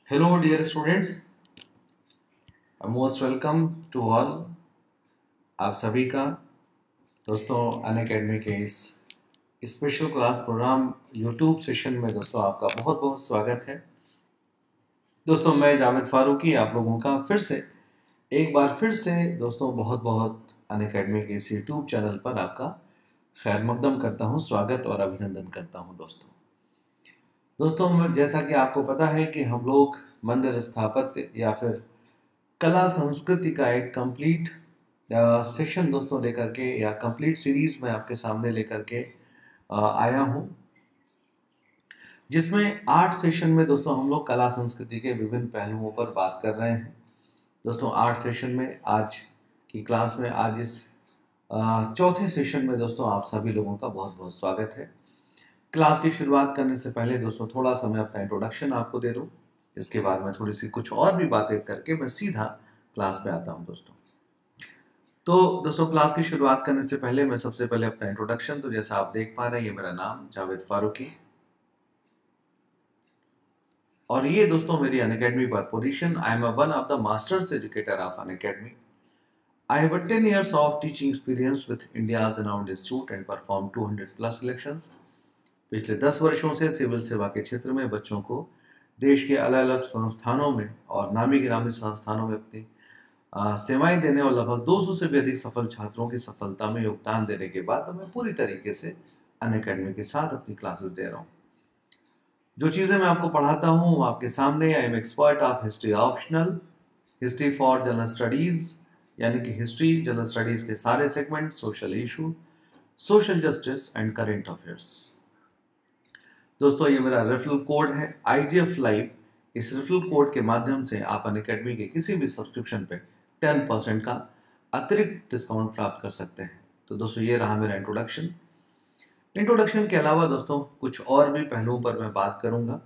Hello, dear students. Most welcome to all. आप सभी का दोस्तों अनअकैडमी के इस special class program YouTube session में दोस्तों आपका बहुत बहुत स्वागत है। दोस्तों मैं जावेद फारूकी आप लोगों का एक बार फिर से दोस्तों बहुत बहुत अनअकैडमी के इस यूट्यूब चैनल पर आपका खैर मकदम करता हूँ, स्वागत और अभिनंदन करता हूँ। दोस्तों जैसा कि आपको पता है कि हम लोग मंदिर स्थापत्य या फिर कला संस्कृति का एक कंप्लीट सेशन दोस्तों लेकर के या कंप्लीट सीरीज में आपके सामने लेकर के आया हूं, जिसमें 8 सेशन में दोस्तों हम लोग कला संस्कृति के विभिन्न पहलुओं पर बात कर रहे हैं। दोस्तों 8 सेशन में आज की क्लास में आज इस चौथे सेशन में दोस्तों आप सभी लोगों का बहुत बहुत स्वागत है। क्लास की शुरुआत करने से पहले दोस्तों थोड़ा सा मैं अपना इंट्रोडक्शन आपको दे दूं, इसके बाद मैं थोड़ी सी कुछ और भी बातें करके मैं सीधा क्लास में आता हूं। दोस्तों क्लास की शुरुआत करने से पहले मैं सबसे पहले अपना इंट्रोडक्शन, तो जैसा आप देख पा रहे हैं ये मेरा नाम जावेद फारूकी और ये दोस्तों मेरी अनअकैडमी पर position. I am one of the masters educator of Unacademy. I have 10 years of teaching experience with India's renowned institute and perform 200+ elections. पिछले 10 वर्षों से सिविल सेवा के क्षेत्र में बच्चों को देश के अलग अलग संस्थानों में और नामी गिरामी संस्थानों में अपनी सेवाएं देने और लगभग 200 से भी अधिक सफल छात्रों की सफलता में योगदान देने के बाद तो मैं पूरी तरीके से अनअकैडमी के साथ अपनी क्लासेस दे रहा हूँ। जो चीज़ें मैं आपको पढ़ाता हूँ वो आपके सामने। I am expert of history optional, history for general studies यानी कि हिस्ट्री जनरल स्टडीज़ के सारे segment, social issue, social justice and current affairs. दोस्तों ये मेरा रेफरल कोड है IGF लाइव। इस रेफरल कोड के माध्यम से आप अनअकैडमी के किसी भी सब्सक्रिप्शन पे 10% का अतिरिक्त डिस्काउंट प्राप्त कर सकते हैं। तो दोस्तों ये रहा मेरा इंट्रोडक्शन के अलावा दोस्तों कुछ और भी पहलुओं पर मैं बात करूंगा।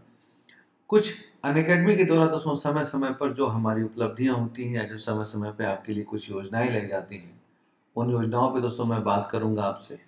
कुछ अनअकैडमी के द्वारा दोस्तों समय समय पर जो हमारी उपलब्धियां होती हैं या जो समय समय पर आपके लिए कुछ योजनाएं लाई जाती हैं, उन योजनाओं पर दोस्तों मैं बात करूंगा आपसे।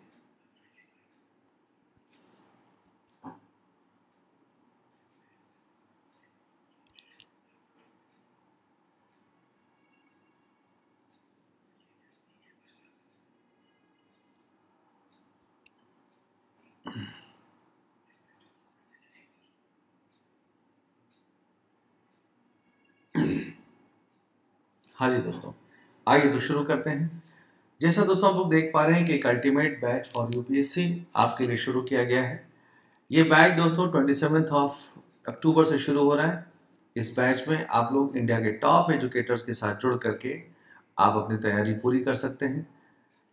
हाँ जी दोस्तों, आइए तो शुरू करते हैं। जैसा दोस्तों आप लोग देख पा रहे हैं कि एक अल्टीमेट बैच फॉर यूपीएससी आपके लिए शुरू किया गया है। ये बैच दोस्तों 27 अक्टूबर से शुरू हो रहा है। इस बैच में आप लोग इंडिया के टॉप एजुकेटर्स के साथ जुड़ करके आप अपनी तैयारी पूरी कर सकते हैं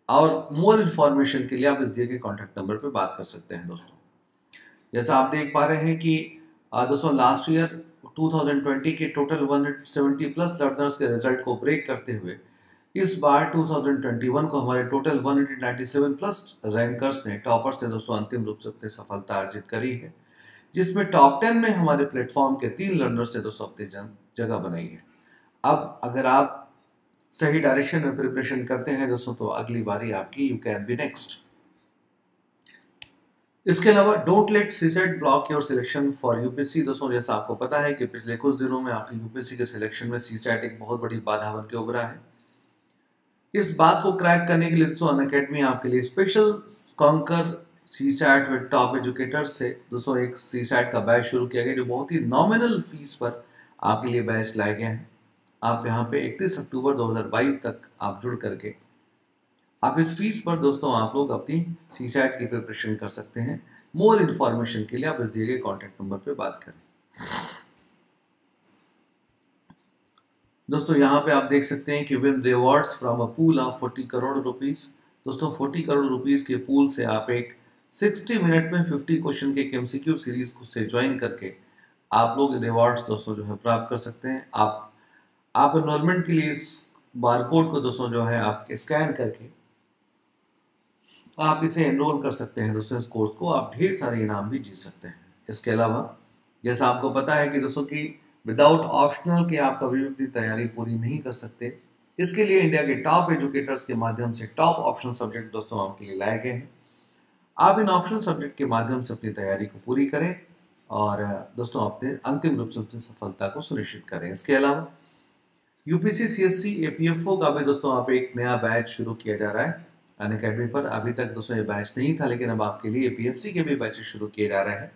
और मोर इन्फॉर्मेशन के लिए आप इस दिए गए कॉन्टैक्ट नंबर पर बात कर सकते हैं। दोस्तों जैसा आप देख पा रहे हैं कि दोस्तों लास्ट ईयर 2020 के टोटल 170+ लर्नर्स के रिजल्ट को ब्रेक करते हुए इस बार 2021 को हमारे टोटल 197+ रैंकर्स ने, टॉपर्स ने दोस्तों अंतिम रूप से अपनी सफलता अर्जित करी है, जिसमें टॉप 10 में हमारे प्लेटफॉर्म के 3 लर्नर्स ने दोस्तों अपनी जगह बनाई है। अब अगर आप सही डायरेक्शन में प्रिपरेशन करते हैं दोस्तों तो अगली बारी आपकी यू कैन बी नेक्स्ट। इसके अलावा don't let CSAT block your selection for UPSC. दोस्तों जैसा आपको पता है कि पिछले कुछ दिनों में आपके यूपीएससी के सिलेक्शन में सीसेट एक बहुत बड़ी बाधा बन के उभरा है। इस बात को क्रैक करने के लिए दोस्तों अनअकैडमी आपके लिए special conquer CSAT with top educators से दोस्तों एक सीसेट का बैच शुरू किया गया, जो बहुत ही नॉमिनल फीस पर आपके लिए बैच लाए गए हैं। आप यहाँ पे 31 अक्टूबर 2022 तक आप जुड़ करके आप इस फीस पर दोस्तों आप लोग अपनी सीसेट की प्रिपरेशन कर सकते हैं। मोर इन्फॉर्मेशन के लिए आप इस दिए गए कॉन्टैक्ट नंबर पे बात करें। दोस्तों यहाँ पे आप देख सकते हैं कि win rewards from a pool of 40 crore rupees. दोस्तों 40 करोड़ रुपीस के पूल से आप एक 60 मिनट में 50 क्वेश्चन के एक MCQ सीरीज से ज्वाइन करके आप लोग रिवॉर्ड्स दोस्तों जो है प्राप्त कर सकते हैं। आप एनरोलमेंट के लिए इस बारकोड को दोस्तों जो है आप स्कैन करके आप इसे एनरोल कर सकते हैं। दोस्तों इस कोर्स को आप ढेर सारे इनाम भी जीत सकते हैं। इसके अलावा जैसा आपको पता है कि दोस्तों की विदाउट ऑप्शनल के आप कभी भी अपनी तैयारी पूरी नहीं कर सकते। इसके लिए इंडिया के टॉप एजुकेटर्स के माध्यम से टॉप ऑप्शनल सब्जेक्ट दोस्तों आपके लिए लाए गए हैं। आप इन ऑप्शनल सब्जेक्ट के माध्यम से अपनी तैयारी को पूरी करें और दोस्तों अपने अंतिम रूप से अपनी सफलता को सुनिश्चित करें। इसके अलावा यूपीसी सीएससी एपीएफओ का भी दोस्तों आप एक नया बैच शुरू किया जा रहा है अनअकैडमी पर। अभी तक दोस्तों ये बैच नहीं था, लेकिन अब आपके लिए एपीएफसी के भी बैचेस शुरू किए जा रहे हैं।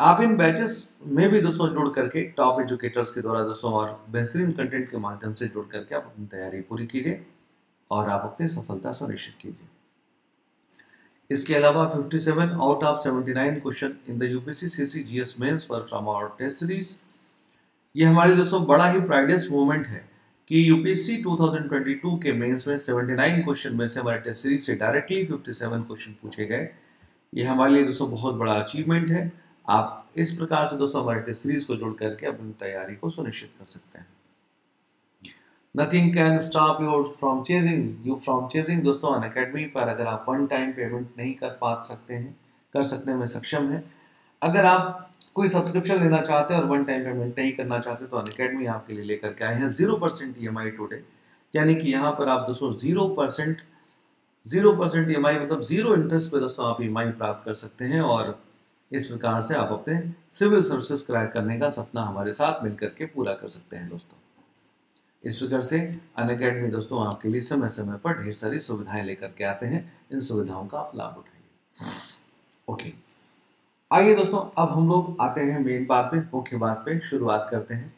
आप इन बैचेस में भी दोस्तों जुड़ करके टॉप एजुकेटर्स के द्वारा दोस्तों और बेहतरीन कंटेंट के माध्यम से जुड़ करके आप अपनी तैयारी पूरी कीजिए और आप अपनी सफलता सुनिश्चित कीजिए। इसके अलावा 57 out of 79 question in the UPSC CSE GS mains पर फ्रॉम आवर टेस्ट सीरीज। ये हमारी दोस्तों बड़ा ही प्राइडेस्ट मोमेंट है कि यूपीएससी 2022 के मेंस में 79 क्वेश्चन में से हमारे टेस्ट सीरीज से डायरेक्टली 57 क्वेश्चन पूछे गए। ये हमारे लिए दोस्तों बहुत बड़ा अचीवमेंट है। आप इस प्रकार से दोस्तों हमारे टेस्ट सीरीज को जोड़ करके अपनी तैयारी को सुनिश्चित कर सकते हैं। Nothing can stop you from chasing दोस्तों अनअकैडमी पर अगर आप वन टाइम पेमेंट नहीं कर सकने में सक्षम है, अगर आप कोई सब्सक्रिप्शन लेना चाहते हैं और वन टाइम पेमेंट नहीं करना चाहते तो अनअकैडमी आपके लिए लेकर के आए हैं 0% ईएमआई टुडे। यानी कि यहाँ पर आप दोस्तों 0% ईएमआई मतलब जीरो इंटरेस्ट पे दोस्तों आप ईएमआई प्राप्त कर सकते हैं और इस प्रकार से आप अपने सिविल सर्विसेज क्रैक करने का सपना हमारे साथ मिलकर के पूरा कर सकते हैं दोस्तों। इस प्रकार से अनअकैडमी दोस्तों आपके लिए समय समय पर ढेर सारी सुविधाएं लेकर के आते हैं। इन सुविधाओं का आप लाभ उठाइए। ओके, आइए दोस्तों अब हम लोग आते हैं मेन बात पे, मुख्य बात पे शुरुआत करते हैं।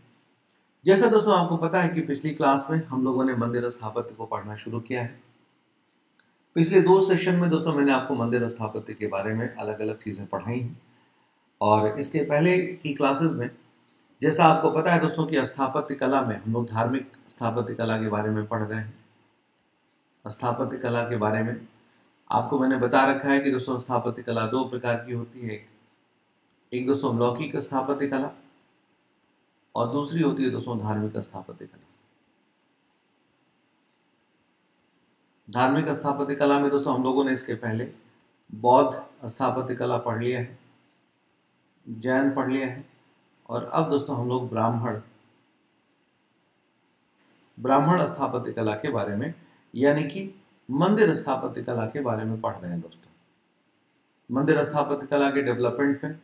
जैसा दोस्तों आपको पता है कि पिछली क्लास में हम लोगों ने मंदिर स्थापत्य को पढ़ना शुरू किया है। पिछले 2 सेशन में दोस्तों मैंने आपको मंदिर स्थापत्य के बारे में अलग अलग चीज़ें पढ़ाई हैं और इसके पहले की क्लासेस में जैसा आपको पता है दोस्तों कि स्थापत्य कला में हम लोग धार्मिक स्थापत्य कला के बारे में पढ़ रहे हैं। स्थापत्य कला के बारे में आपको मैंने बता रखा है कि दोस्तों स्थापत्य कला 2 प्रकार की होती है। एक दोस्तों लौकिक स्थापत्य कला और दूसरी होती है दोस्तों धार्मिक स्थापत्य कला। धार्मिक स्थापत्य कला में दोस्तों हम लोगों ने इसके पहले बौद्ध स्थापत्य कला पढ़ लिया है, जैन पढ़ लिया है और अब दोस्तों हम लोग ब्राह्मण स्थापत्य कला के बारे में यानी कि मंदिर स्थापत्य कला के बारे में पढ़ रहे हैं दोस्तों। मंदिर स्थापत्य कला के डेवलपमेंट में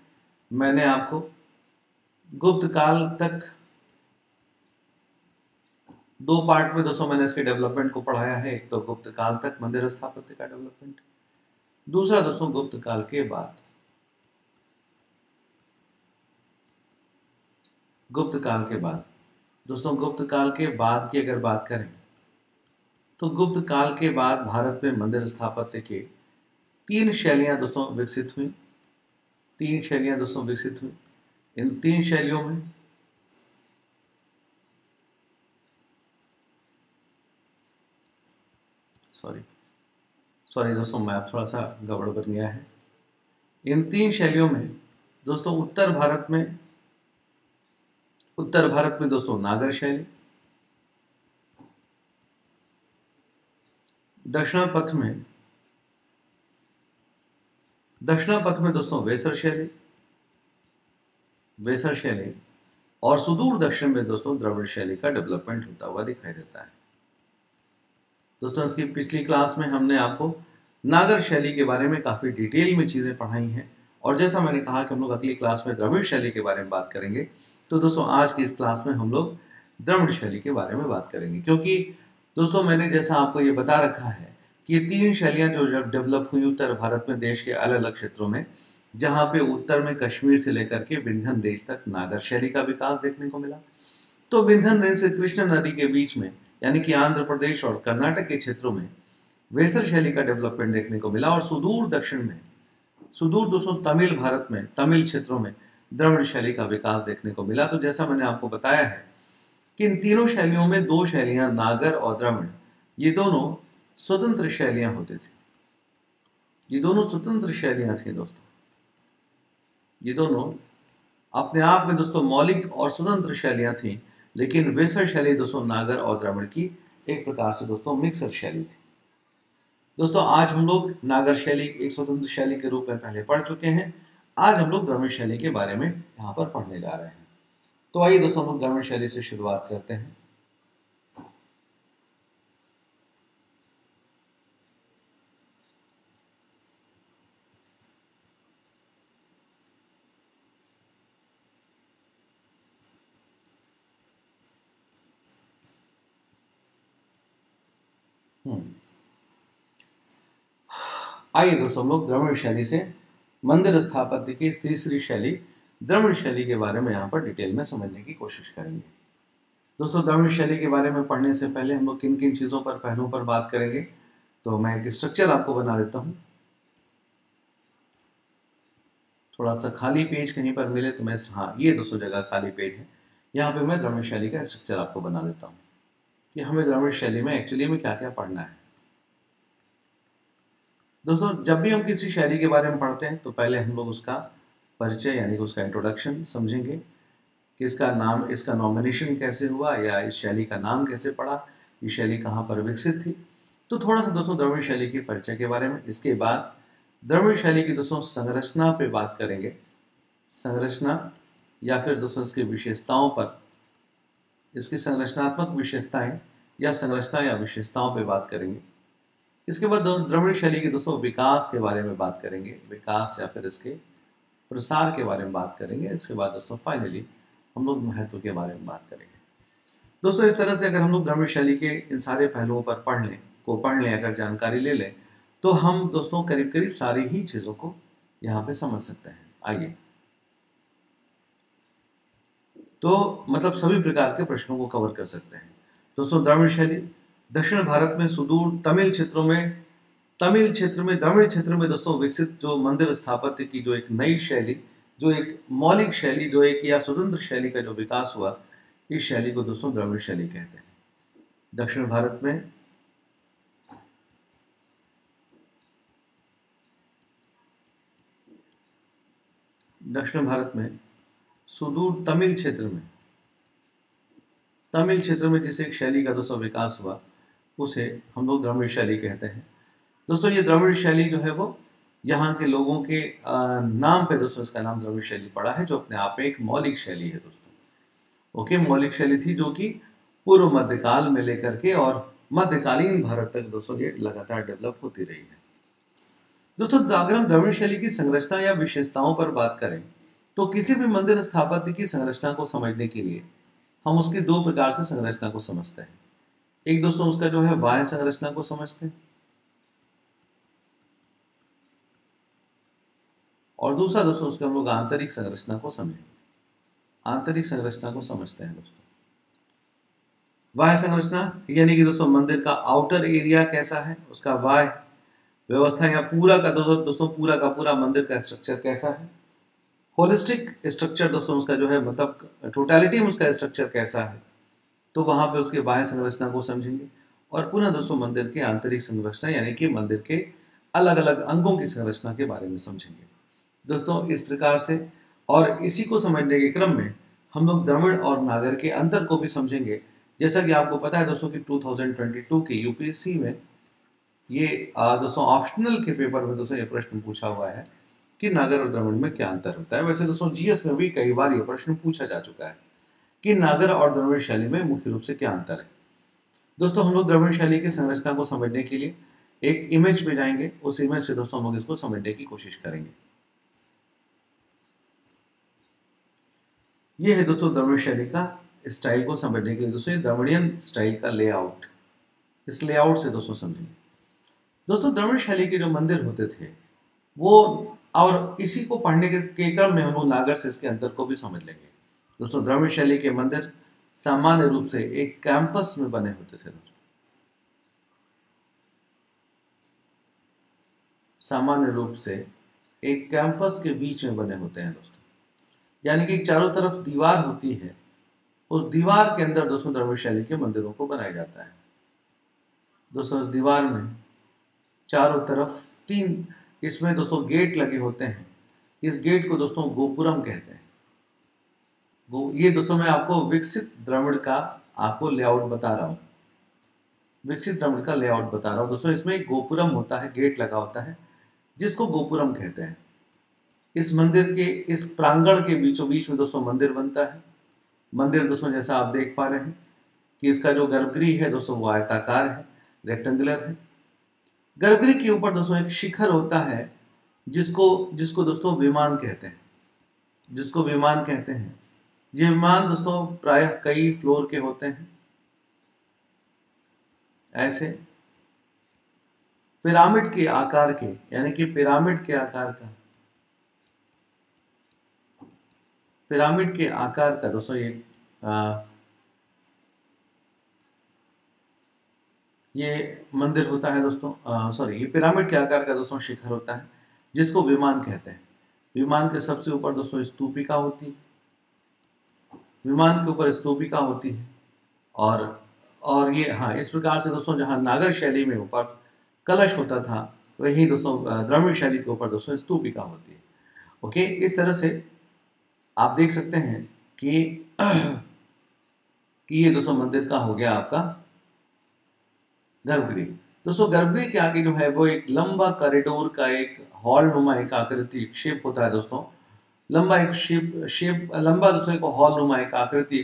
मैंने आपको गुप्त काल तक 2 पार्ट में दोस्तों मैंने इसके डेवलपमेंट को पढ़ाया है। एक तो गुप्त काल तक मंदिर स्थापत्य का डेवलपमेंट, दूसरा दोस्तों गुप्त काल के बाद। गुप्त काल के बाद दोस्तों, गुप्त काल के बाद की अगर बात करें तो गुप्त काल के बाद भारत में मंदिर स्थापत्य के 3 शैलियां दोस्तों विकसित हुई। 3 शैलियां दोस्तों विकसित हुई। इन 3 शैलियों में सॉरी दोस्तों मैप थोड़ा सा गड़बड़ बन गया है। इन 3 शैलियों में दोस्तों उत्तर भारत में दोस्तों नागर शैली, दक्षिण पथ में दोस्तों वेसर शैली और सुदूर दक्षिण में दोस्तों द्रविड़ शैली का डेवलपमेंट होता हुआ दिखाई देता है। दोस्तों इसकी पिछली क्लास में हमने आपको नागर शैली के बारे में काफी डिटेल में चीजें पढ़ाई हैं और जैसा मैंने कहा कि हम लोग अगली क्लास में द्रविड़ शैली के बारे में बात करेंगे। तो दोस्तों आज की इस क्लास में हम लोग द्रविड़ शैली के बारे में बात करेंगे, क्योंकि दोस्तों मैंने जैसा आपको ये बता रखा है कि ये 3 शैलियां जो जब डेवलप हुई उत्तर भारत में देश के अलग अलग क्षेत्रों में, जहाँ पे उत्तर में कश्मीर से लेकर के विंध्य रेंज तक नागर शैली का विकास देखने को मिला। तो विंध्य रेंज से कृष्ण नदी के बीच में यानी कि आंध्र प्रदेश और कर्नाटक के क्षेत्रों में वेसर शैली का डेवलपमेंट देखने को मिला और सुदूर दक्षिण में दोस्तों तमिल भारत में तमिल क्षेत्रों में द्रविड़ शैली का विकास देखने को मिला। तो जैसा मैंने आपको बताया है कि इन तीनों शैलियों में 2 शैलियां नागर और द्रविड़ ये दोनों स्वतंत्र शैलियां होती थी। ये दोनों स्वतंत्र शैलियां थी दोस्तों। ये दोनों अपने आप में दोस्तों मौलिक और स्वतंत्र शैलियां थी, लेकिन वेसर शैली दोस्तों नागर और द्रविड़ की एक प्रकार से दोस्तों मिक्सर शैली थी। दोस्तों आज हम लोग नागर शैली एक स्वतंत्र शैली के रूप में पहले पढ़ चुके हैं। आज हम लोग द्रविड़ शैली के बारे में यहाँ पर पढ़ने जा रहे हैं। तो आइए दोस्तों हम लोग द्रविड़ शैली से शुरुआत करते हैं। आइए दोस्तों, हम लोग द्रविड़ शैली से मंदिर स्थापत्य की तीसरी शैली द्रविड़ शैली के बारे में यहाँ पर डिटेल में समझने की कोशिश करेंगे। दोस्तों, द्रविड़ शैली के बारे में पढ़ने से पहले हम लोग किन किन चीज़ों पर, पहलुओं पर बात करेंगे, तो मैं एक स्ट्रक्चर आपको बना देता हूँ। थोड़ा सा खाली पेज कहीं पर मिले तो मैं, हाँ ये दोस्तों जगह खाली पेज है, यहाँ पे मैं द्रविड़ शैली का स्ट्रक्चर आपको बना देता हूँ कि हमें द्रविड़ शैली में एक्चुअली में क्या क्या पढ़ना है। दोस्तों, जब भी हम किसी शैली के बारे में पढ़ते हैं तो पहले हम लोग उसका परिचय यानी कि उसका इंट्रोडक्शन समझेंगे कि इसका नाम, इसका नॉमिनेशन कैसे हुआ या इस शैली का नाम कैसे पड़ा, ये शैली कहाँ पर विकसित थी। तो थोड़ा सा दोस्तों द्रविड़ शैली के परिचय के बारे में। इसके बाद द्रविड़ शैली की दोस्तों संरचना पे बात करेंगे, संरचना या फिर दोस्तों इसकी विशेषताओं पर, इसकी संरचनात्मक विशेषताएं या संरचना या विशेषताओं पे बात करेंगे। इसके बाद द्रविड़ शैली के दोस्तों विकास के बारे में बात करेंगे, विकास या फिर इसके प्रसार के बारे में बात करेंगे। इसके बाद दोस्तों फाइनली हम लोग महत्व के बारे में बात करेंगे। दोस्तों, इस तरह से अगर हम लोग द्रविड़ शैली के इन सारे पहलुओं पर पढ़ लें, अगर जानकारी ले लें, तो हम दोस्तों करीब करीब सारी ही चीज़ों को यहाँ पे समझ सकते हैं। आइए, तो मतलब सभी प्रकार के प्रश्नों को कवर कर सकते हैं। दोस्तों, द्रविड़ शैली दक्षिण भारत में सुदूर तमिल क्षेत्र में द्रविड़ क्षेत्र में दोस्तों विकसित जो मंदिर स्थापत्य की जो एक नई शैली, जो एक मौलिक शैली, जो एक या स्वतंत्र शैली का जो विकास हुआ, इस शैली को दोस्तों द्रविड़ शैली कहते हैं। दक्षिण भारत में सुदूर तमिल क्षेत्र में जिस एक शैली का दोस्तों विकास हुआ, उसे हम लोग द्रविड़ शैली कहते हैं। दोस्तों, ये द्रविड़ शैली जो है वो यहाँ के लोगों के नाम पे दोस्तों इसका नाम द्रविड़ शैली पड़ा है, जो अपने आप में एक मौलिक शैली है दोस्तों। ओके, मौलिक शैली थी जो कि पूर्व मध्यकाल में लेकर के और मध्यकालीन भारत तक दोस्तों ये लगातार डेवलप होती रही है। दोस्तों, अगर हम द्रविड़ शैली की संरचना या विशेषताओं पर बात करें, तो किसी भी मंदिर स्थापत्य की संरचना को समझने के लिए हम उसकी दो प्रकार से संरचना को समझते हैं। एक दोस्तों उसका जो है बाह्य संरचना को समझते हैं, और दूसरा दोस्तों उसके हम लोग आंतरिक संरचना को समझेंगे, आंतरिक संरचना को समझते हैं दोस्तों। बाह्य संरचना यानी कि दोस्तों मंदिर का आउटर एरिया कैसा है, उसका बाह्य व्यवस्था या पूरा का दोस्तों पूरा का पूरा मंदिर का स्ट्रक्चर कैसा है, होलिस्टिक स्ट्रक्चर दोस्तों उसका जो है, मतलब टोटलिटी में उसका स्ट्रक्चर कैसा है, तो वहां पे उसके बाह्य संरचना को समझेंगे। और पुनः दोस्तों मंदिर के आंतरिक संरचना यानी कि मंदिर के अलग अलग अंगों की संरचना के बारे में समझेंगे दोस्तों। इस प्रकार से, और इसी को समझने के क्रम में हम लोग द्रविड़ और नागर के अंतर को भी समझेंगे। जैसा कि आपको पता है दोस्तों कि 2022 के यूपीएससी में ये दोस्तों ऑप्शनल के पेपर में दोस्तों ये प्रश्न पूछा हुआ है कि नागर और द्रविड़ में क्या अंतर होता है। वैसे दोस्तों जीएस में भी कई बार ये प्रश्न पूछा जा चुका है कि नागर और द्रविड़ शैली में मुख्य रूप से क्या अंतर है। दोस्तों, हम लोग द्रविड़ शैली की संरचना को समझने के लिए एक इमेज पे जाएंगे, उस इमेज से दोस्तों हम लोग इसको समझने की कोशिश करेंगे। ये है दोस्तों द्रविड़ शैली का स्टाइल को समझने के लिए दोस्तों ये द्रविड़ियन स्टाइल का लेआउट, इस लेआउट से दोस्तों समझेंगे। दोस्तों, द्रविड़ शैली के जो मंदिर होते थे वो, और इसी को पढ़ने के क्रम में हम लोग नागर से इसके अंतर को भी समझ लेंगे। दोस्तों, द्रविड़ शैली के मंदिर सामान्य रूप से एक कैंपस में बने होते थे दोस्तों, सामान्य रूप से एक कैंपस के बीच में बने होते हैं दोस्तों, यानी कि चारों तरफ दीवार होती है, उस दीवार के अंदर दोस्तों द्रविड़ शैली के मंदिरों को बनाया जाता है। दोस्तों, इस दीवार में चारों तरफ तीन, इसमें दोस्तों गेट लगे होते हैं। इस गेट को दोस्तों गोपुरम कहते हैं। ये दोस्तों मैं आपको विकसित द्रविड़ का आपको लेआउट बता रहा हूँ, विकसित द्रविड़ का लेआउट बता रहा हूँ दोस्तों। इसमें एक गोपुरम होता है, गेट लगा होता है, जिसको गोपुरम कहते हैं। इस मंदिर के, इस प्रांगण के बीचों बीच में दोस्तों मंदिर बनता है। मंदिर दोस्तों जैसा आप देख पा रहे हैं कि इसका जो गर्भगृह है दोस्तों वो आयताकार है, रेक्टेंगुलर है। गर्भगृह के ऊपर दोस्तों एक शिखर होता है जिसको दोस्तों विमान कहते हैं, जिसको विमान कहते हैं। ये विमान दोस्तों प्रायः कई फ्लोर के होते हैं, ऐसे पिरामिड के आकार के, यानी कि पिरामिड के आकार का, पिरामिड के आकार का दोस्तों ये मंदिर होता है दोस्तों, सॉरी, ये पिरामिड के आकार का दोस्तों शिखर होता है, जिसको विमान कहते हैं। विमान के सबसे ऊपर दोस्तों स्तूपिका होती है, विमान के ऊपर स्तूपिका होती है। और ये, हाँ, इस प्रकार से दोस्तों जहाँ नागर शैली में ऊपर कलश होता था, वही दोस्तों द्रविड़ शैली के ऊपर दोस्तों स्तूपिका होती है। ओके, इस तरह से आप देख सकते हैं कि ये दोस्तों मंदिर का हो गया आपका गर्भगृह। दोस्तों गर्भगृह के आगे जो है वो एक लंबा कॉरिडोर का एक हॉल नुमा एक आकृति, एक शेप होता है दोस्तों, लंबा एक शेप लंबा दोस्तों एक हॉल नुमा एक आकृति,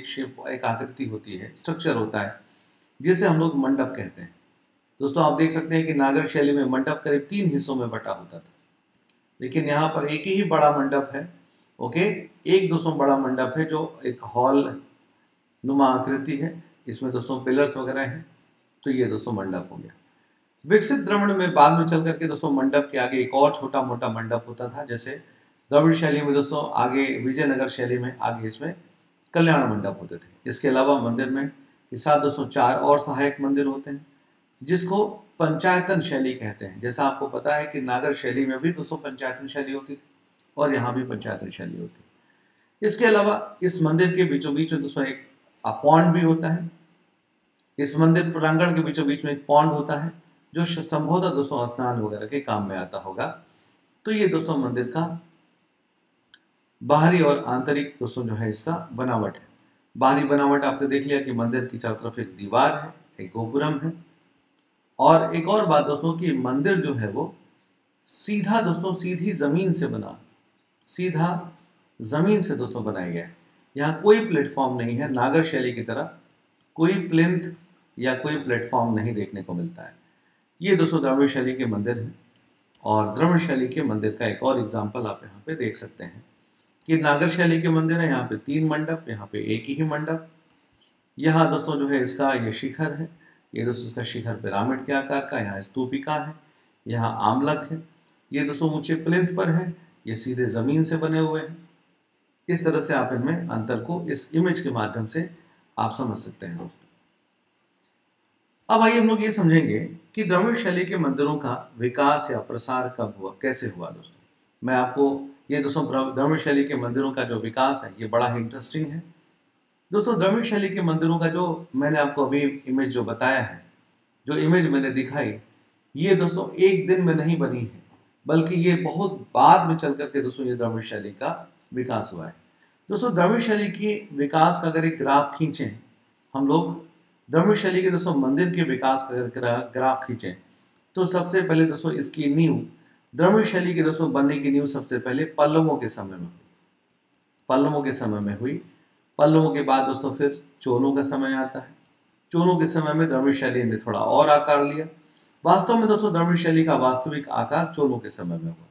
एक आकृति होती है, स्ट्रक्चर होता है, जिसे हम लोग मंडप कहते हैं। दोस्तों आप देख सकते हैं कि नागर शैली में मंडप करीब 3 हिस्सों में बटा होता था, लेकिन यहाँ पर एक ही बड़ा मंडप है। ओके, एक दोस्तों बड़ा मंडप है जो एक हॉल नुमा आकृति है, इसमें दोस्तों पिलर्स वगैरह हैं, तो ये दोस्तों मंडप हो गया। विकसित द्रविड़ में बाद में चल करके दोस्तों मंडप के आगे एक और छोटा मोटा मंडप होता था, जैसे द्रविड़ शैली में दोस्तों आगे, विजयनगर शैली में आगे इसमें कल्याण मंडप होते थे। इसके अलावा मंदिर में के साथ दोस्तों 4 और सहायक मंदिर होते हैं, जिसको पंचायतन शैली कहते हैं। जैसा आपको पता है कि नागर शैली में भी दोस्तों पंचायतन शैली होती थी और यहाँ भी पंचायतन शैली होती है। इसके अलावा इस मंदिर के बीचों बीच में दोस्तों एक पौंड भी होता है। इस मंदिर प्रांगण के बीचों बीच में एक पौंड होता है, जो संभवतः दोस्तों स्नान वगैरह के काम में आता होगा। तो ये दोस्तों मंदिर का बाहरी और आंतरिक दोस्तों जो है इसका बनावट है। बाहरी बनावट आपने देख लिया कि मंदिर की चारों तरफ एक दीवार है, एक गोपुरम है, और एक और बात दोस्तों कि मंदिर जो है वो सीधा दोस्तों सीधी जमीन से बना, सीधा जमीन से दोस्तों बनाया गया है। यहाँ कोई प्लेटफॉर्म नहीं है, नागर शैली की तरह कोई प्लिंथ या कोई प्लेटफॉर्म नहीं देखने को मिलता है। ये दोस्तों द्रविड़ शैली के मंदिर हैं, और द्रविड़ शैली के मंदिर का एक और एग्जाम्पल आप यहाँ पे देख सकते हैं कि नागर शैली के मंदिर है, यहाँ पे 3 मंडप, यहाँ पे एक ही मंडप। यहाँ दोस्तों जो है इसका ये शिखर है, ये दोस्तों इसका शिखर पिरामिड के आकार का, यहाँ स्तूपिका है, यहाँ आमलक है, ये दोस्तों ऊंचे प्लिंथ पर है, ये सीधे जमीन से बने हुए हैं। इस तरह से आप इनमें अंतर को इस इमेज के माध्यम से आप समझ सकते हैं दोस्तों। अब आइए हम लोग ये समझेंगे कि द्रविड़ शैली के मंदिरों का विकास या प्रसार कब हुआ, कैसे हुआ दोस्तों। मैं आपको ये दोस्तों द्रविड़ शैली के मंदिरों का जो विकास है ये बड़ा ही इंटरेस्टिंग है दोस्तों। द्रविड़ शैली के मंदिरों का जो मैंने आपको अभी इमेज जो बताया है, जो इमेज मैंने दिखाई, ये दोस्तों एक दिन में नहीं बनी है, बल्कि ये बहुत बाद में चल करके दोस्तों ये द्रविड़ शैली का विकास हुआ है दोस्तों। द्रविड़ शैली के विकास का अगर एक ग्राफ खींचें हम लोग, द्रविड़ शैली के दोस्तों मंदिर के विकास का ग्राफ खींचें, तो सबसे पहले दोस्तों इसकी नींव, द्रविड़ शैली के दोस्तों बनने की नींव सबसे पहले पल्लवों के समय में हुई, पल्लवों के समय में हुई। पल्लवों के बाद दोस्तों फिर चोलों का समय आता है। चोलों के समय में द्रविड़ शैली ने थोड़ा और आकार लिया। वास्तव में दोस्तों द्रविड़ शैली का वास्तविक आकार चोलों के समय में हुआ,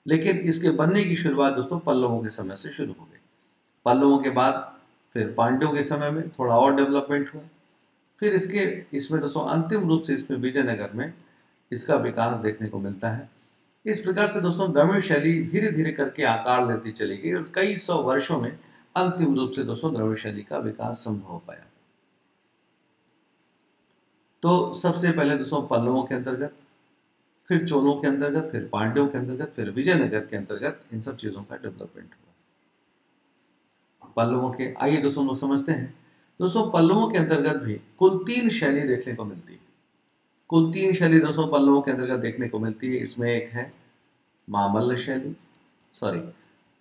लेकिन इसके बनने की शुरुआत दोस्तों पल्लवों के समय से शुरू हो गई। पल्लवों के बाद फिर पांड्यों के समय में थोड़ा और डेवलपमेंट हुआ। फिर इसमें दोस्तों अंतिम रूप से इसमें विजयनगर में इसका विकास देखने को मिलता है। इस प्रकार से दोस्तों द्रविड़ शैली धीरे धीरे करके आकार लेती चली गई और कई 100 वर्षों में अंतिम रूप से दोस्तों द्रविड़ शैली का विकास संभव हो पाया। तो सबसे पहले दोस्तों पल्लवों के अंतर्गत, फिर चोलों के अंतर्गत, फिर पांड्यों के अंतर्गत, फिर विजयनगर के अंतर्गत इन सब चीजों का डेवलपमेंट हुआ। पल्लवों के, आइए दोस्तों लोग समझते हैं दोस्तों, पल्लवों के अंतर्गत भी कुल 3 शैली देखने को मिलती है। कुल 3 शैली दोस्तों पल्लवों के अंतर्गत देखने को मिलती है। इसमें एक है मामल्ल शैली,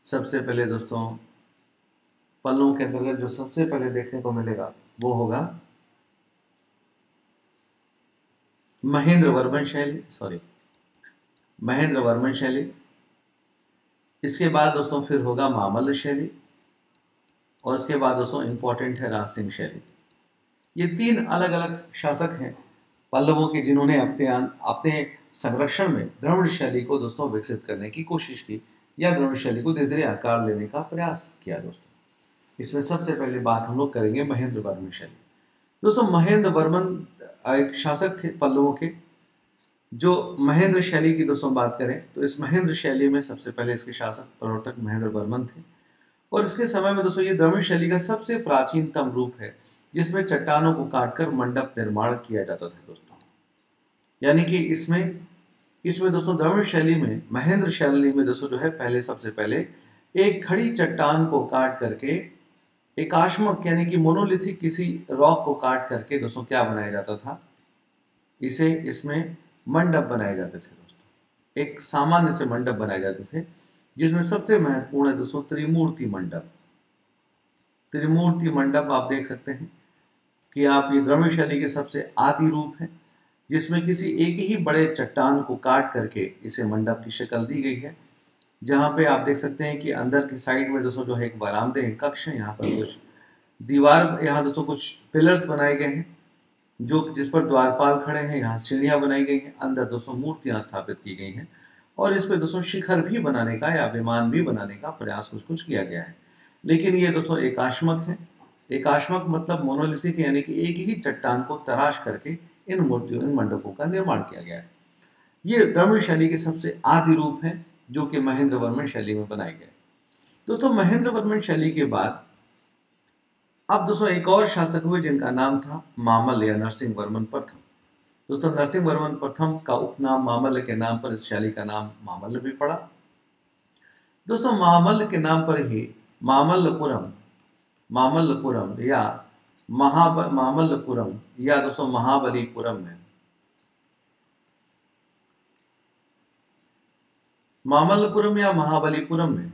सबसे पहले दोस्तों पल्लवों के अंतर्गत जो सबसे पहले देखने को मिलेगा वो होगा महेंद्र वर्मन शैली। इसके बाद दोस्तों फिर होगा मामल्ल शैली, और इसके बाद दोस्तों इंपॉर्टेंट है राज सिंह शैली। ये 3 अलग अलग शासक हैं पल्लवों के, जिन्होंने अपने संरक्षण में द्रविड़ शैली को दोस्तों विकसित करने की कोशिश की, या द्रविड़ शैली को धीरे धीरे आकार लेने का प्रयास किया दोस्तों। इसमें सबसे पहले बात हम लोग करेंगे महेंद्र वर्मन शैली। दोस्तों महेंद्र वर्मन एक शासक थे पल्लवों के, जो महेंद्र शैली की दोस्तों बात करें तो इस महेंद्र शैली में सबसे पहले इसके शासक प्रवर्तक महेंद्र वर्मन थे। और इसके समय में दोस्तों ये द्रविड़ शैली का सबसे प्राचीनतम रूप है जिसमें चट्टानों को काटकर मंडप निर्माण किया जाता था दोस्तों। यानी कि इसमें इसमें दोस्तों द्रविड़ शैली में, महेंद्र शैली में दोस्तों जो है पहले सबसे पहले एक खड़ी चट्टान को काट करके एकाश्मक यानी कि मोनोलिथिक किसी रॉक को काट करके दोस्तों क्या बनाया जाता था, इसे इसमें मंडप बनाए जाते थे दोस्तों। एक सामान्य से मंडप बनाए जाते थे जिसमें सबसे महत्वपूर्ण है दोस्तों त्रिमूर्ति मंडप। त्रिमूर्ति मंडप आप देख सकते हैं कि आप ये द्रविड़ शैली के सबसे आदि रूप है जिसमें किसी एक ही बड़े चट्टान को काट करके इसे मंडप की शक्ल दी गई है। जहाँ पे आप देख सकते हैं कि अंदर की साइड में दोस्तों जो है एक बरामदे, एक कक्ष है, यहाँ पर कुछ दीवार, यहाँ दोस्तों कुछ पिलर्स बनाए गए हैं जो जिस पर द्वारपाल खड़े हैं, यहाँ सीढ़ियाँ बनाई गई हैं, अंदर दोस्तों मूर्तियाँ स्थापित की गई हैं और इस पे दोस्तों शिखर भी बनाने का या विमान भी बनाने का प्रयास कुछ कुछ किया गया है। लेकिन ये दोस्तों एकाश्मक है। एकाश्मक मतलब मोनोलिथिक यानी कि एक ही चट्टान को तराश करके इन मूर्तियों, इन मंडपों का निर्माण किया गया है। ये द्रविड़ शैली के सबसे आदि रूप हैं जो कि महेंद्र वर्मन शैली में बनाए गए। दोस्तों महेंद्र वर्मन शैली के बाद अब दोस्तों एक और शासक हुए जिनका नाम था मामल्ल या नरसिंह वर्मन प्रथम। दोस्तों नरसिंह वर्मन प्रथम का उपनाम मामल्ल के नाम पर इस शैली का नाम मामल्ल भी पड़ा। दोस्तों मामल्ल के नाम पर ही मामल्लपुरम या मामल्लपुरम या दोस्तों महाबलीपुरम में, मामल्लपुरम या महाबलीपुरम में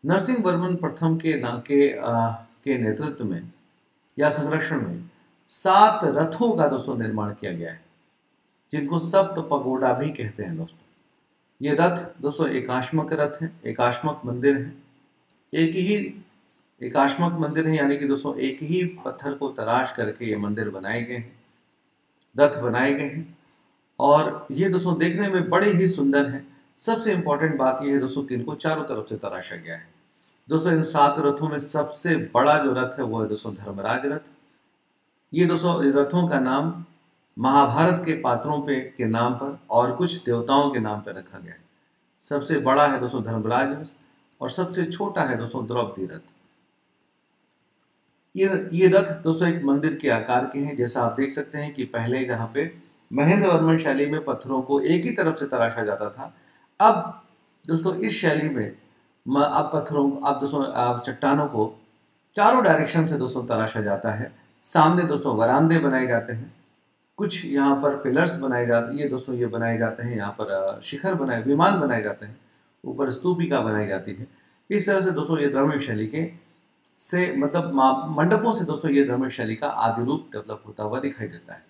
नरसिंह वर्मन प्रथम के नेतृत्व में या संरक्षण में 7 रथों का दोस्तों निर्माण किया गया है जिनको सप्त पगोडा भी कहते हैं दोस्तों। ये रथ दोस्तों एकाश्मक रथ है, एकाश्मक मंदिर है, एक ही एकाश्मक मंदिर है यानी कि दोस्तों एक ही पत्थर को तराश करके ये मंदिर बनाए गए हैं, रथ बनाए गए हैं और ये दोस्तों देखने में बड़े ही सुंदर हैं। सबसे इंपॉर्टेंट बात यह है दोस्तों कि इनको चारों तरफ से तराशा गया है। दोस्तों इन 7 रथों में सबसे बड़ा जो रथ है वो है दोस्तों धर्मराज रथ। ये दोस्तों रथों का नाम महाभारत के पात्रों पे के नाम पर और कुछ देवताओं के नाम पर रखा गया है। सबसे बड़ा है दोस्तों धर्मराज रथ और सबसे छोटा है दोस्तों द्रौपदी रथ। ये रथ दोस्तों एक मंदिर के आकार के हैं। जैसा आप देख सकते हैं कि पहले यहाँ पे महेंद्र वर्मन शैली में पत्थरों को एक ही तरफ से तराशा जाता था। अब दोस्तों इस शैली में अब दोस्तों अब चट्टानों को चारों डायरेक्शन से दोस्तों तराशा जाता है। सामने दोस्तों वरामदे बनाए जाते हैं, कुछ यहाँ पर पिलर्स बनाए जाते हैं, ये दोस्तों ये बनाए जाते हैं, यहाँ पर शिखर बनाए, विमान बनाए जाते हैं, ऊपर स्तूपिका बनाई जाती है। इस तरह से दोस्तों ये द्रविड़ शैली के से मतलब मंडपों से दोस्तों ये द्रविड़ शैली का आदि रूप डेवलप होता हुआ दिखाई देता है।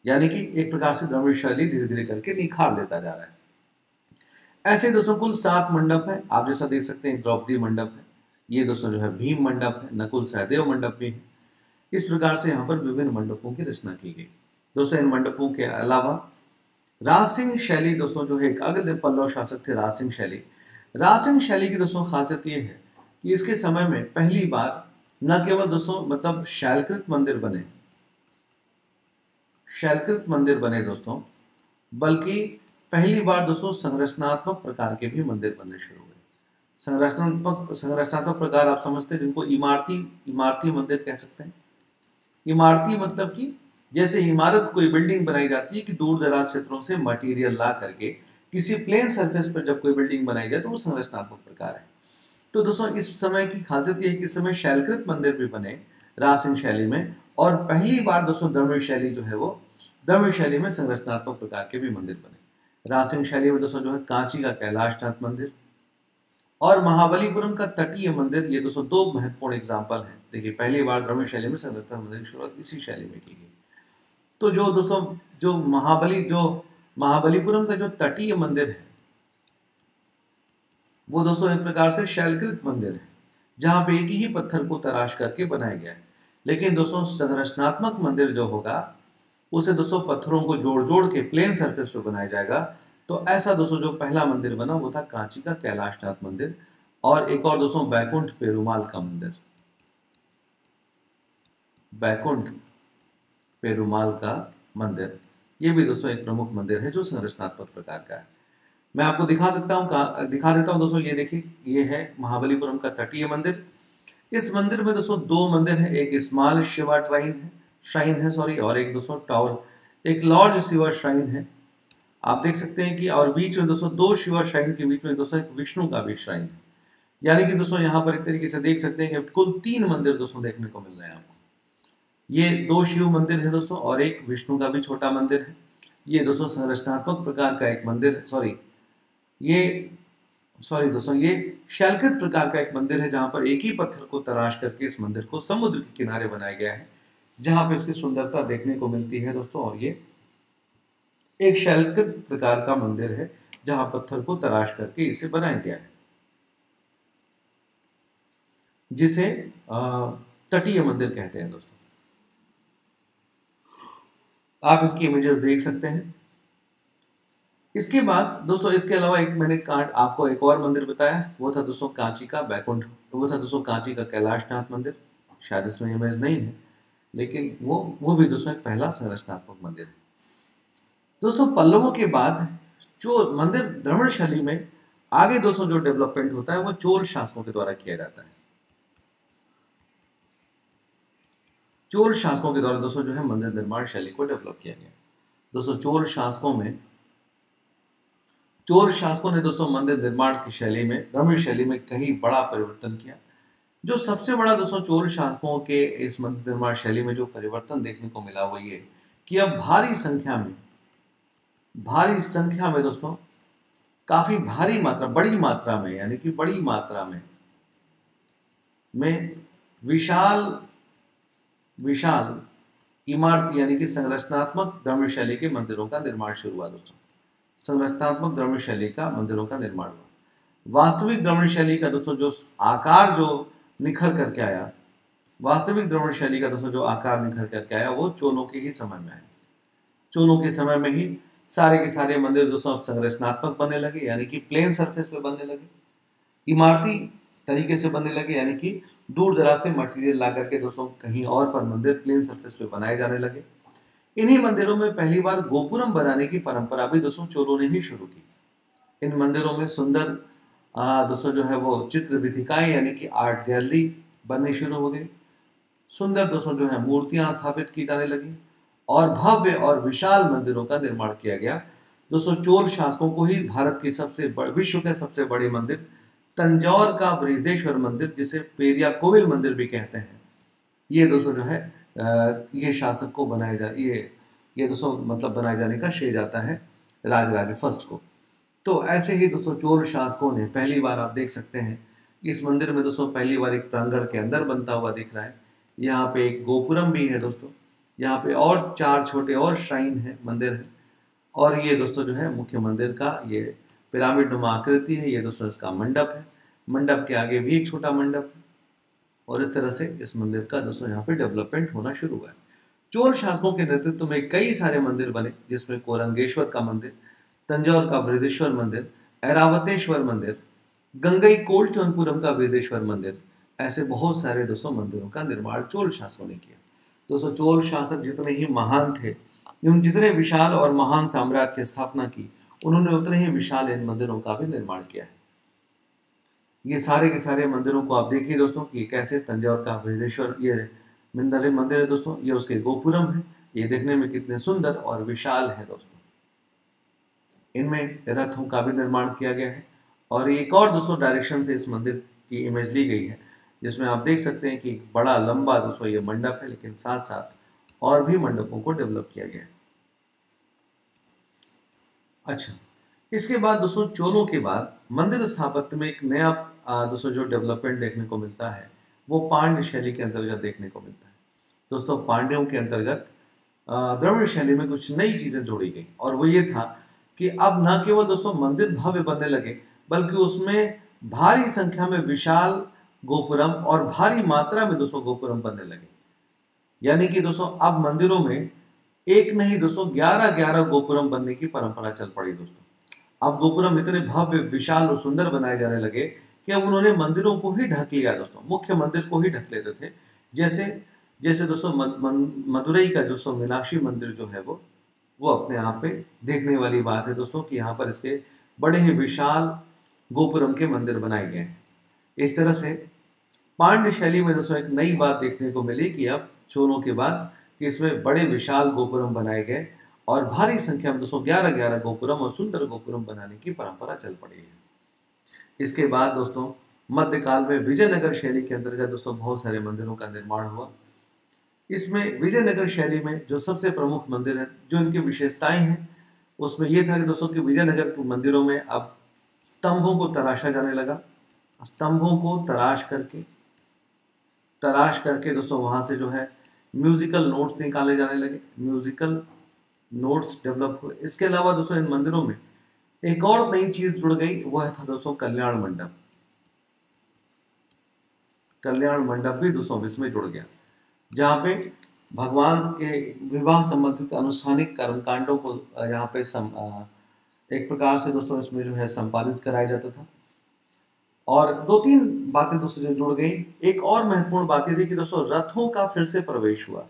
यानी कि एक प्रकार से द्रविड़ शैली धीरे धीरे करके निखार लेता जा रहा है। ऐसे दोस्तों कुल 7 मंडप है। आप जैसा देख सकते हैं द्रौपदी मंडप है, ये दोस्तों जो है भीम मंडप है, नकुल सहदेव मंडप भी है। इस प्रकार से यहाँ पर विभिन्न मंडपों की रचना की गई। दोस्तों इन मंडपों के अलावा राज सिंह शैली दोस्तों जो है एक अगले पल्लव शासक थे राज सिंह शैली। राज सिंह शैली की दोस्तों खासियत ये है कि इसके समय में पहली बार न केवल दोस्तों मतलब शैलकृत मंदिर बने दोस्तों, बल्कि पहली बार दोस्तों संरचनात्मक प्रकार के भी मंदिर बनने शुरू हुए। संरचनात्मक प्रकार आप समझते हैं जिनको इमारती मंदिर कह सकते हैं। इमारती मतलब कि जैसे इमारत कोई बिल्डिंग बनाई जाती है कि दूर दराज क्षेत्रों से मटेरियल ला करके किसी प्लेन सरफेस पर जब कोई बिल्डिंग बनाई जाए तो वो संरचनात्मक प्रकार है। तो दोस्तों इस समय की खासियत ये है कि इस समय शैलकृत मंदिर भी बने राज सिंह शैली में और पहली बार दोस्तों द्रविड़ शैली जो है वो द्रविड़ शैली में संरचनात्मक प्रकार के भी मंदिर बने। राज सिंह शैली में दोस्तों जो है कांची का कैलाशनाथ मंदिर और महाबलीपुरम का तटीय मंदिर, ये दोस्तों 2 महत्वपूर्ण एग्जाम्पल हैं। देखिए पहली बार द्रविड़ शैली में संरचनात्मक मंदिर की शुरुआत इसी शैली में की गई। तो जो दोस्तों जो महाबलीपुरम का जो तटीय मंदिर है वो दोस्तों एक प्रकार से शैलकृत मंदिर है जहां पे एक ही पत्थर को तराश करके बनाया गया है। लेकिन दोस्तों संरचनात्मक मंदिर जो होगा उसे दोस्तों पत्थरों को जोड़ जोड़ के प्लेन सरफेस पे बनाया जाएगा। तो ऐसा दोस्तों जो पहला मंदिर बना वो था कांची का कैलाशनाथ मंदिर और एक और दोस्तों बैकुंठ पेरुमाल का मंदिर, बैकुंठ पेरुमाल का मंदिर। ये भी दोस्तों एक प्रमुख मंदिर है जो संरचनात्मक प्रकार का है। मैं आपको दिखा सकता हूँ, दिखा देता हूँ दोस्तों। ये देखिए, ये है महाबलीपुरम का तटीय मंदिर। इस मंदिर में दोस्तों दो मंदिर है, एक स्मॉल शिवा श्राइन है सॉरी, और एक दोस्तों टावर एक लार्ज शिवा श्राइन है। आप देख सकते हैं कि और बीच में दोस्तों दो शिवा श्राइन के बीच में दोस्तों एक विष्णु का भी श्राइन है। यानी कि दोस्तों यहाँ पर एक तरीके से देख सकते हैं कि कुल 3 मंदिर दोस्तों देखने को मिल रहे हैं आपको। ये 2 शिव मंदिर है दोस्तों और एक विष्णु का भी छोटा मंदिर है। ये दोस्तों संरचनात्मक प्रकार का एक मंदिर, दोस्तों ये शैलकृत प्रकार का एक मंदिर है, जहां पर एक ही पत्थर को तराश करके इस मंदिर को समुद्र के किनारे बनाया गया है, जहां पर इसकी सुंदरता देखने को मिलती है दोस्तों। और ये एक शैलकृत प्रकार का मंदिर है जहां पत्थर को तराश करके इसे बनाया गया है, जिसे तटीय मंदिर कहते हैं दोस्तों। आप इनकी इमेजेस देख सकते हैं। इसके बाद दोस्तों, इसके अलावा एक मैंने आपको एक और मंदिर बताया, वो था दोस्तों कांची का बैकुंठ, वो था दोस्तों कांची का कैलाशनाथ मंदिर। शायद इसमें इमेज नहीं है, लेकिन वो भी दोस्तों एक पहला संरचनात्मक मंदिर है। दोस्तों पल्लवों के बाद जो मंदिर द्रविड़ शैली में आगे दोस्तों जो डेवलपमेंट होता है वो चोल शासकों के द्वारा किया जाता है। चोल शासकों के द्वारा दोस्तों जो है मंदिर निर्माण शैली को डेवलप किया गया। दोस्तों चोल शासकों ने दोस्तों मंदिर निर्माण की शैली में, द्रविड़ शैली में कहीं बड़ा परिवर्तन किया। जो सबसे बड़ा दोस्तों चोल शासकों के इस मंदिर निर्माण शैली में जो परिवर्तन देखने को मिला वो ये कि अब भारी संख्या में दोस्तों, काफी बड़ी मात्रा में यानी कि बड़ी मात्रा में विशाल इमारत यानी कि संरचनात्मक द्रविड़ शैली के मंदिरों का निर्माण शुरू हुआ दोस्तों। संरचनात्मक द्रविड़ शैली का मंदिरों का निर्माण हुआ। वास्तविक द्रविड़ शैली का दोस्तों जो आकार जो निखर करके आया, वास्तविक द्रविड़ शैली का दोस्तों जो आकार निखर करके आया वो चोलों के ही समय में आया। चोलों के समय में ही सारे के सारे मंदिर दोस्तों अब संरचनात्मक बनने लगे, यानी कि प्लेन सरफेस पे बनने लगे, इमारती तरीके से बनने लगे, यानी कि दूर दराज से मटेरियल ला करके दोस्तों कहीं और पर मंदिर प्लेन सरफेस पे बनाए जाने लगे। इन्हीं मंदिरों में पहली बार गोपुरम बनाने की परंपरा भी दोस्तों चोलों ने ही शुरू की। इन मंदिरों में सुंदर दोस्तों जो है वो चित्र विधिकाएं यानी कि आर्ट गैलरी बननी शुरू हो गई। सुंदर दोस्तों जो है मूर्तियां स्थापित की जाने लगी और भव्य और विशाल मंदिरों का निर्माण किया गया। दोस्तों चोल शासकों को ही भारत की विश्व के सबसे बड़े मंदिर तंजौर का बृहदेश्वर मंदिर, जिसे पेरिया कोविल मंदिर भी कहते हैं, ये दोस्तों जो है ये शासक को ये दोस्तों मतलब बनाए जाने का श्रेय जाता है राजराज फर्स्ट को। तो ऐसे ही दोस्तों चोल शासकों ने पहली बार, आप देख सकते हैं इस मंदिर में दोस्तों पहली बार एक प्रांगण के अंदर बनता हुआ दिख रहा है। यहाँ पे एक गोपुरम भी है दोस्तों, यहाँ पे और 4 छोटे और श्राइन है, मंदिर है, और ये दोस्तों जो है मुख्य मंदिर का ये पिरामिड नुमा आकृति है। ये दोस्तों इसका मंडप है, मंडप के आगे भी एक छोटा मंडप है, और इस तरह से इस मंदिर का दोस्तों यहाँ पे डेवलपमेंट होना शुरू हुआ है। चोल शासकों के नेतृत्व में कई सारे मंदिर बने, जिसमें कोरंगेश्वर का मंदिर, तंजौर का बृहदेश्वर मंदिर, ऐरावतेश्वर मंदिर, गंगईकोंडचोलपुरम का बृहदेश्वर मंदिर, ऐसे बहुत सारे दोस्तों मंदिरों का निर्माण चोल शासकों ने किया। दोस्तों चोल शासक जितने ही महान थे, जितने विशाल और महान साम्राज्य की स्थापना की, उन्होंने उतने ही विशाल इन मंदिरों का भी निर्माण किया है। ये सारे के सारे मंदिरों को आप देखिए दोस्तों कि कैसे तंजौर का बृहदेश्वर ये मंदिर है दोस्तों, ये उसके गोपुरम है, ये देखने में कितने सुंदर और विशाल है दोस्तों। इनमें रथों का भी निर्माण किया गया है, और एक और दोस्तों डायरेक्शन से इस मंदिर की इमेज ली गई है, जिसमें आप देख सकते हैं कि बड़ा लंबा दोस्तों ये मंडप है, लेकिन साथ साथ और भी मंडपों को डेवलप किया गया है। अच्छा, इसके बाद दोस्तों चोलों के बाद मंदिर स्थापत्य में एक नया दोस्तों जो डेवलपमेंट देखने को मिलता है वो पांड्य शैली के अंतर्गत देखने को मिलता है। दोस्तों पांड्यों के अंतर्गत द्रविड़ शैली में कुछ नई चीजें जोड़ी गई, और वो ये था कि अब न केवल दोस्तों मंदिर भव्य बनने लगे, बल्कि उसमें भारी संख्या में विशाल गोपुरम और भारी मात्रा में दोस्तों गोपुरम बनने लगे। यानी कि दोस्तों अब मंदिरों में एक नहीं दोस्तों 11 गोपुरम बनने की परंपरा चल पड़ी दोस्तों। अब गोपुरम इतने भव्य, विशाल और सुंदर बनाए जाने लगे कि अब उन्होंने मंदिरों को ही ढक लिया दोस्तों, मुख्य मंदिर को ही ढक लेते थे। जैसे दोस्तों मदुरई का दोस्तों मीनाक्षी मंदिर जो है वो अपने आप पे देखने वाली बात है दोस्तों कि यहाँ पर इसके बड़े ही विशाल गोपुरम के मंदिर बनाए गए हैं। इस तरह से पांड्य शैली में दोस्तों एक नई बात देखने को मिली कि अब चोलों के बाद कि इसमें बड़े विशाल गोपुरम बनाए गए और भारी संख्या में दोस्तों 11-11 गोपुरम और सुंदर गोपुरम बनाने की परंपरा चल पड़ी है। इसके बाद दोस्तों मध्यकाल में विजयनगर शैली के अंतर्गत दोस्तों बहुत सारे मंदिरों का निर्माण हुआ। इसमें विजयनगर शैली में जो सबसे प्रमुख मंदिर है, जो इनकी विशेषताएं हैं, उसमें यह था कि दोस्तों कि विजयनगर के मंदिरों में अब स्तंभों को तराशा जाने लगा। स्तंभों को तराश करके दोस्तों वहां से जो है म्यूजिकल नोट्स निकाले जाने लगे, म्यूजिकल नोट्स डेवलप हुए। इसके अलावा दोस्तों इन मंदिरों में एक और नई चीज जुड़ गई, वह था दोस्तों कल्याण मंडप। कल्याण मंडप भी दोस्तों इसमें जुड़ गया, जहाँ पे भगवान के विवाह संबंधित अनुष्ठानिक कर्मकांडों को यहाँ पे एक प्रकार से दोस्तों इसमें जो है संपादित कराया जाता था। और 2-3 बातें दोस्तों जो जुड़ गई। एक और महत्वपूर्ण बात ये थी कि दोस्तों रथों का फिर से प्रवेश हुआ,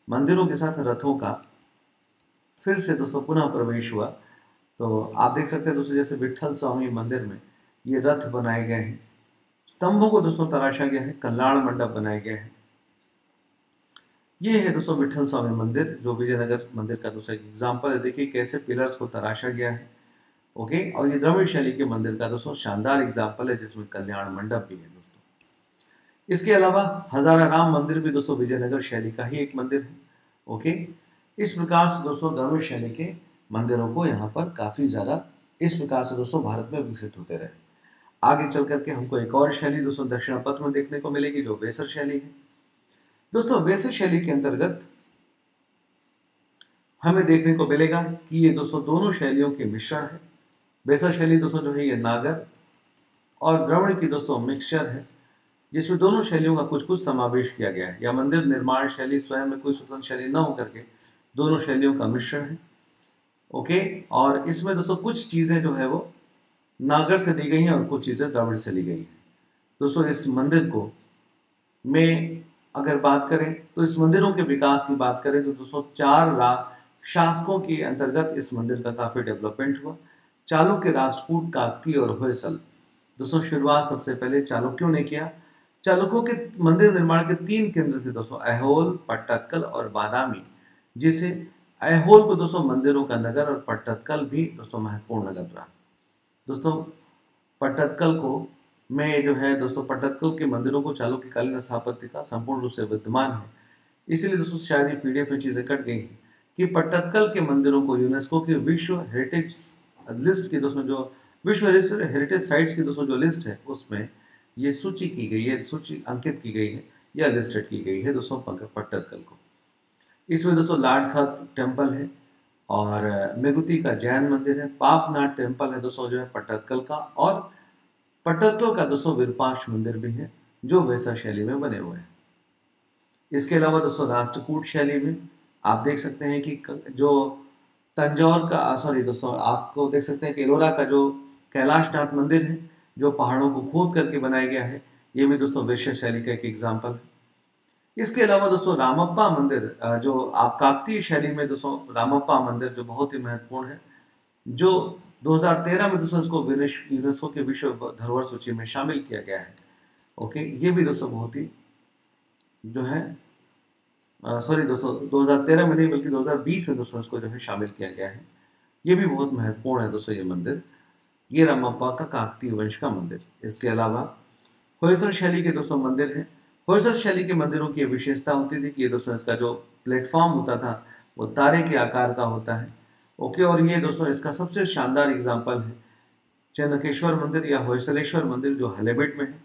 मंदिरों के साथ रथों का फिर से दोस्तों पुनः प्रवेश हुआ। तो आप देख सकते हैं दोस्तों जैसे विट्ठल स्वामी मंदिर में ये रथ बनाए गए हैं, स्तंभों को दोस्तों तराशा गया है, कल्याण मंडप बनाए गए हैं। ये है दोस्तों विट्ठल स्वामी मंदिर, जो विजयनगर मंदिर का दूसरा एग्जाम्पल है। देखिए कैसे पिलर्स को तराशा गया है। ओके, और ये द्रविड़ शैली के मंदिर का दोस्तों शानदार एग्जाम्पल है, जिसमें कल्याण मंडप भी है दोस्तों। इसके अलावा हजाराराम मंदिर भी दोस्तों विजयनगर शैली का ही एक मंदिर है। ओके, इस प्रकार से दोस्तों द्रविड़ शैली के मंदिरों को यहाँ पर काफी ज्यादा इस प्रकार से दोस्तों भारत में विकसित होते रहे। आगे चल करके हमको एक और शैली दोस्तों दक्षिणापथ में देखने को मिलेगी, जो वेसर शैली है। दोस्तों वेसर शैली के अंतर्गत हमें देखने को मिलेगा कि ये दोस्तों दोनों शैलियों के मिश्रण है। वेसर शैली दोस्तों जो है ये नागर और द्रविड़ की दोस्तों मिक्सचर है, जिसमें दोनों शैलियों का कुछ कुछ समावेश किया गया है। यह मंदिर निर्माण शैली स्वयं में कोई स्वतंत्र शैली न होकर के दोनों शैलियों का मिश्रण है। ओके, और इसमें दोस्तों कुछ चीजें जो है वो नागर से ली गई हैं और कुछ चीजें द्रविड़ से ली गई हैं। दोस्तों इस मंदिर को में अगर बात करें तो इस मंदिरों के विकास की बात करें तो दोस्तों 4 शासकों के अंतर्गत इस मंदिर का काफी डेवलपमेंट हुआ। चालुक्य, राष्ट्रकूट, काकतीय और होयसल। दोस्तों शुरुआत सबसे पहले चालुक्यों ने किया। चालुक्यों के मंदिर निर्माण के 3 केंद्र थे दोस्तों, ऐहोल, पट्टदकल और बादामी, जिसे ऐहोल को दोस्तों मंदिरों का नगर और पट्टदकल भी दोस्तों महत्वपूर्ण नगर रहा। दोस्तों पट्टदकल को में जो है दोस्तों पट्टदकल के मंदिरों को चालुक्यकालीन स्थापत्य का संपूर्ण रूप से विद्यमान है। इसीलिए दोस्तों शायद ये पीडीएफ में चीजें कट गई हैं कि पट्टदकल के मंदिरों को यूनेस्को की विश्व हेरिटेज लिस्ट की दोस्तों जो विश्व हेरिटेज साइट्स की दोस्तों जो लिस्ट है उसमें ये सूची की गई है, सूची अंकित की गई है या लिस्टेड की गई है दोस्तों पट्टदकल को। इसमें दोस्तों लाडखत टेम्पल है और मेगुती का जैन मंदिर है, पापनाथ टेम्पल है दोस्तों जो है पट्टदकल का, और पट्टदकल का दोस्तों विरूपाक्ष मंदिर भी है जो वेसर शैली में बने हुए हैं। इसके अलावा दोस्तों राष्ट्रकूट शैली में आप देख सकते हैं कि जो तंजौर का दोस्तों आपको देख सकते हैं कि एलोरा का जो कैलाशनाथ मंदिर है जो पहाड़ों को खोद करके बनाया गया है, ये भी दोस्तों वेसर शैली का एक एग्जाम्पल है। इसके अलावा दोस्तों रामप्पा मंदिर जो आप काकतीय शैली में दोस्तों रामप्पा मंदिर जो बहुत ही महत्वपूर्ण है, जो 2013 में दोस्तों इसको यूनेस्को के विश्व धरोहर सूची में शामिल किया गया है। ओके, ये भी दोस्तों बहुत ही जो है दोस्तों 2013 में नहीं बल्कि 2020 में दोस्तों इसको जो है शामिल किया गया है। ये भी बहुत महत्वपूर्ण है दोस्तों ये मंदिर, ये रामप्पा का काकतीय वंश का मंदिर। इसके अलावा होयसल शैली के दोस्तों मंदिर है। होयसल शैली के मंदिरों की विशेषता होती थी कि दोस्तों इसका जो प्लेटफॉर्म होता था वो तारे के आकार का होता है। ओके, और ये दोस्तों इसका सबसे शानदार एग्जाम्पल है चंद्रकेश्वर मंदिर या होयसलेश्वर मंदिर जो हलेबीड में है,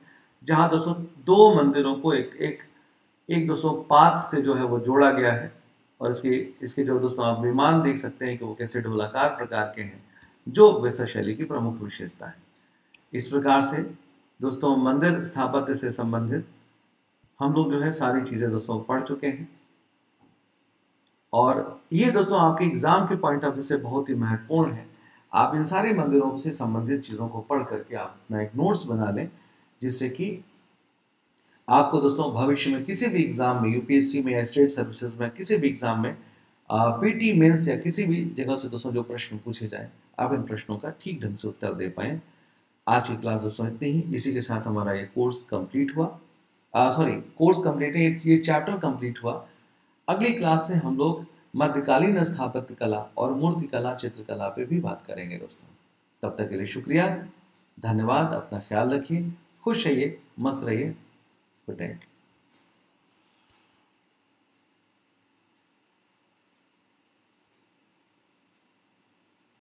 जहाँ दोस्तों 2 मंदिरों को एक दोस्तों पात से जो है वो जोड़ा गया है। और इसके जो दोस्तों आप विमान देख सकते हैं कि वो कैसे ढोलाकार प्रकार के हैं, जो वेसर शैली की प्रमुख विशेषता है। इस प्रकार से दोस्तों मंदिर स्थापत्य से संबंधित हम लोग जो है सारी चीजें दोस्तों पढ़ चुके हैं, और ये दोस्तों आपके एग्जाम के पॉइंट ऑफ व्यू से बहुत ही महत्वपूर्ण है। आप इन सारे मंदिरों से संबंधित चीजों को पढ़ करके आप अपना एक नोट्स बना लें, जिससे कि आपको दोस्तों भविष्य में किसी भी एग्जाम में, यूपीएससी में या स्टेट सर्विसेज में किसी भी एग्जाम में पीटी मेंस या किसी भी जगह से दोस्तों जो प्रश्न पूछे जाए, आप इन प्रश्नों का ठीक ढंग से उत्तर दे पाएँ। आज की क्लास दोस्तों इतनी ही। इसी के साथ हमारा ये कोर्स कंप्लीट हुआ। कोर्स कंप्लीट है, ये चैप्टर कंप्लीट हुआ। अगली क्लास से हम लोग मध्यकालीन स्थापत्य कला और मूर्ति कला, चित्रकला पे भी बात करेंगे दोस्तों। तब तक के लिए शुक्रिया, धन्यवाद, अपना ख्याल रखिए, खुश रहिए, मस्त रहिए, गुड नाइट।